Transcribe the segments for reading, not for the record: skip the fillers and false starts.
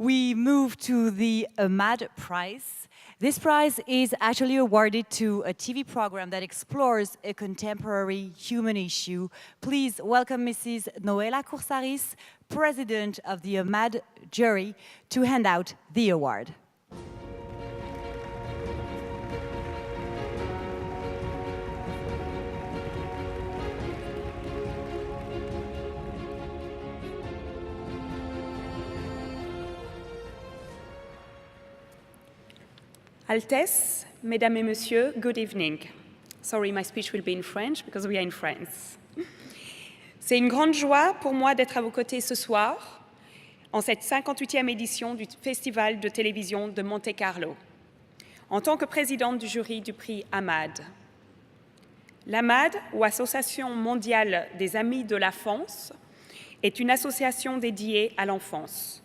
we move to the AMAD Prize. This prize is actually awarded to a TV program that explores a contemporary human issue. Please welcome Mrs. Noela Coursaris, President of the AMAD jury, to hand out the award. Altesse, Mesdames et Messieurs, good evening. Sorry, my speech will be in French because we are in France. C'est une grande joie pour moi d'être à vos côtés ce soir, en cette 58e édition du Festival de télévision de Monte-Carlo, en tant que présidente du jury du prix AMAD. L'AMAD, ou Association mondiale des amis de la France, est une association dédiée à l'enfance,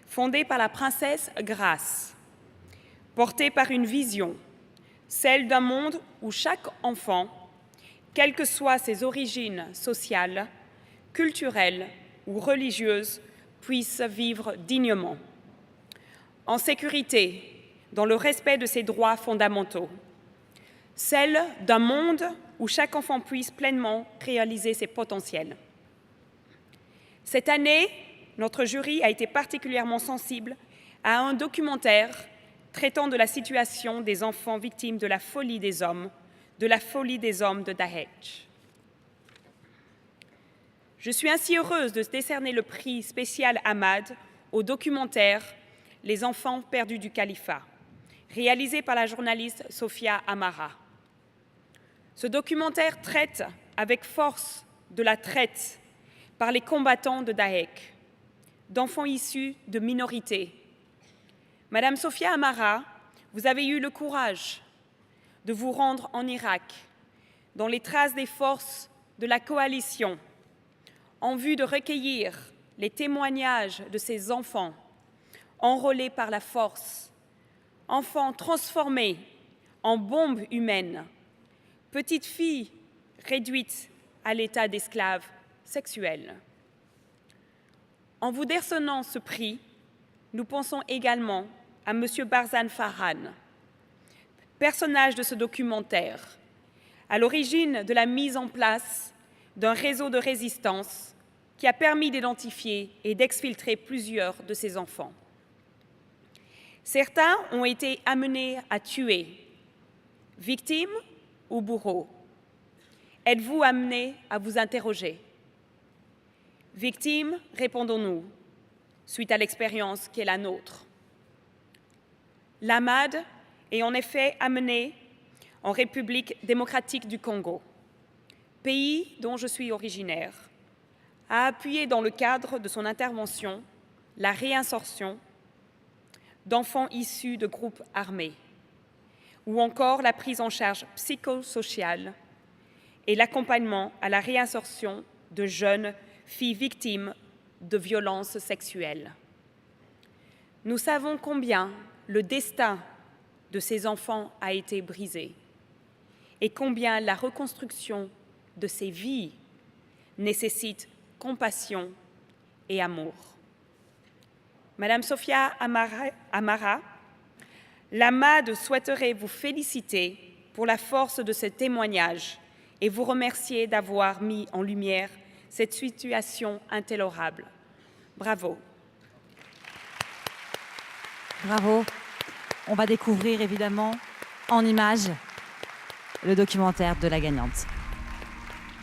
fondée par la princesse Grace, portée par une vision, celle d'un monde où chaque enfant, quelles que soient ses origines sociales, culturelles ou religieuses, puisse vivre dignement, en sécurité, dans le respect de ses droits fondamentaux, celle d'un monde où chaque enfant puisse pleinement réaliser ses potentiels. Cette année, notre jury a été particulièrement sensible à un documentaire traitant de la situation des enfants victimes de la folie des hommes de Daesh. Je suis ainsi heureuse de décerner le prix spécial AMAD au documentaire « Les enfants perdus du califat », réalisé par la journaliste Sofia Amara. Ce documentaire traite avec force de la traite par les combattants de Daesh, d'enfants issus de minorités. Madame Sofia Amara, vous avez eu le courage de vous rendre en Irak, dans les traces des forces de la coalition, en vue de recueillir les témoignages de ces enfants enrôlés par la force, enfants transformés en bombes humaines, petites filles réduites à l'état d'esclaves sexuels. En vous décernant ce prix, nous pensons également à M. Barzan Farhan, personnage de ce documentaire, à l'origine de la mise en place d'un réseau de résistance qui a permis d'identifier et d'exfiltrer plusieurs de ces enfants. Certains ont été amenés à tuer, victimes ou bourreaux. Êtes-vous amenés à vous interroger? Victimes, répondons-nous, suite à l'expérience qui est la nôtre. L'AMAD est en effet amené en République démocratique du Congo, pays dont je suis originaire, à appuyer dans le cadre de son intervention la réinsertion d'enfants issus de groupes armés, ou encore la prise en charge psychosociale et l'accompagnement à la réinsertion de jeunes filles victimes de violences sexuelles. Nous savons combien le destin de ces enfants a été brisé et combien la reconstruction de ces vies nécessite compassion et amour. Madame Sofia Amara, l'AMAD souhaiterait vous féliciter pour la force de ce témoignage et vous remercier d'avoir mis en lumière cette situation intolérable. Bravo. Bravo. On va découvrir évidemment en images le documentaire de la gagnante.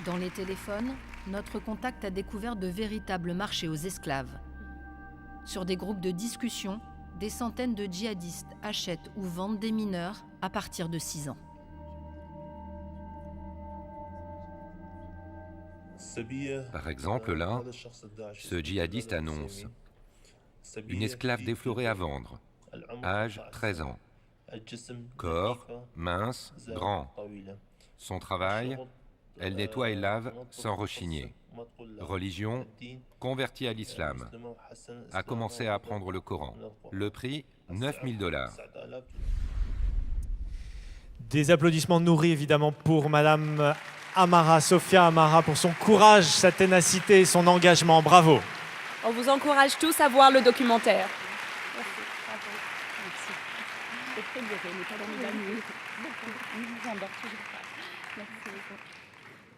Dans les téléphones, notre contact a découvert de véritables marchés aux esclaves. Sur des groupes de discussion, des centaines de djihadistes achètent ou vendent des mineurs à partir de 6 ans. Par exemple, là, ce djihadiste annonce une esclave déflorée à vendre, âge 13 ans, corps mince, grand. Son travail, elle nettoie et lave sans rechigner. Religion, convertie à l'islam. A commencé à apprendre le Coran. Le prix, $9000. Des applaudissements nourris évidemment pour Madame Amara, Sofia Amara, pour son courage, sa ténacité et son engagement. Bravo. On vous encourage tous à voir le documentaire. C'est très dur, on n'est pas dans les nuit. On vous endort toujours pas. Merci beaucoup.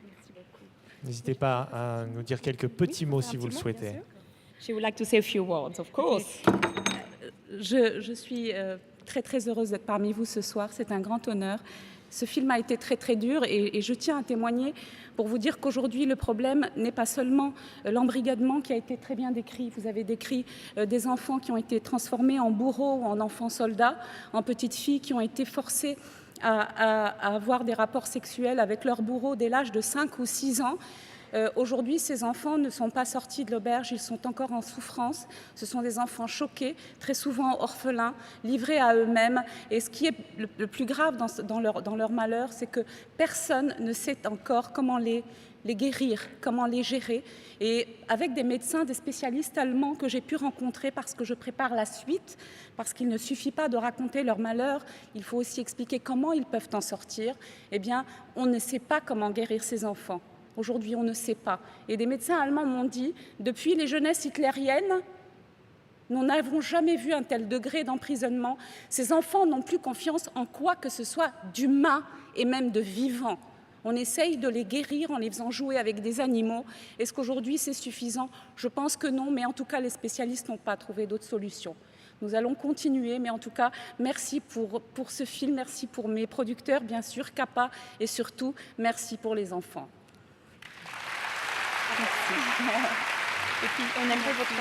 Merci beaucoup. N'hésitez pas à nous dire quelques petits mots si vous le souhaitez. She would like to say a few words, of course. Je suis très très heureuse d'être parmi vous ce soir, c'est un grand honneur. Ce film a été très très dur et je tiens à témoigner pour vous dire qu'aujourd'hui le problème n'est pas seulement l'embrigadement qui a été très bien décrit. Vous avez décrit des enfants qui ont été transformés en bourreaux ou en enfants soldats, en petites filles qui ont été forcées à avoir des rapports sexuels avec leurs bourreaux dès l'âge de 5 ou 6 ans. Aujourd'hui, ces enfants ne sont pas sortis de l'auberge, ils sont encore en souffrance. Ce sont des enfants choqués, très souvent orphelins, livrés à eux-mêmes. Et ce qui est le plus grave dans leur malheur, c'est que personne ne sait encore comment les guérir, comment les gérer. Et avec des médecins, des spécialistes allemands que j'ai pu rencontrer parce que je prépare la suite, parce qu'il ne suffit pas de raconter leur malheur, il faut aussi expliquer comment ils peuvent en sortir. Eh bien, on ne sait pas comment guérir ces enfants. Aujourd'hui, on ne sait pas. Et des médecins allemands m'ont dit, depuis les jeunesses hitlériennes, nous n'avons jamais vu un tel degré d'emprisonnement. Ces enfants n'ont plus confiance en quoi que ce soit d'humain et même de vivant. On essaye de les guérir en les faisant jouer avec des animaux. Est-ce qu'aujourd'hui c'est suffisant? Je pense que non, mais en tout cas les spécialistes n'ont pas trouvé d'autres solutions. Nous allons continuer, mais en tout cas, merci pour ce film, merci pour mes producteurs, bien sûr, CAPA, et surtout, merci pour les enfants. Merci. Et puis, on aimerait votre...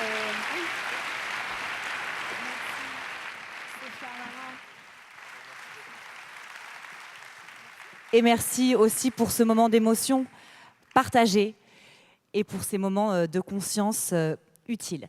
Et merci aussi pour ce moment d'émotion partagé et pour ces moments de conscience utiles.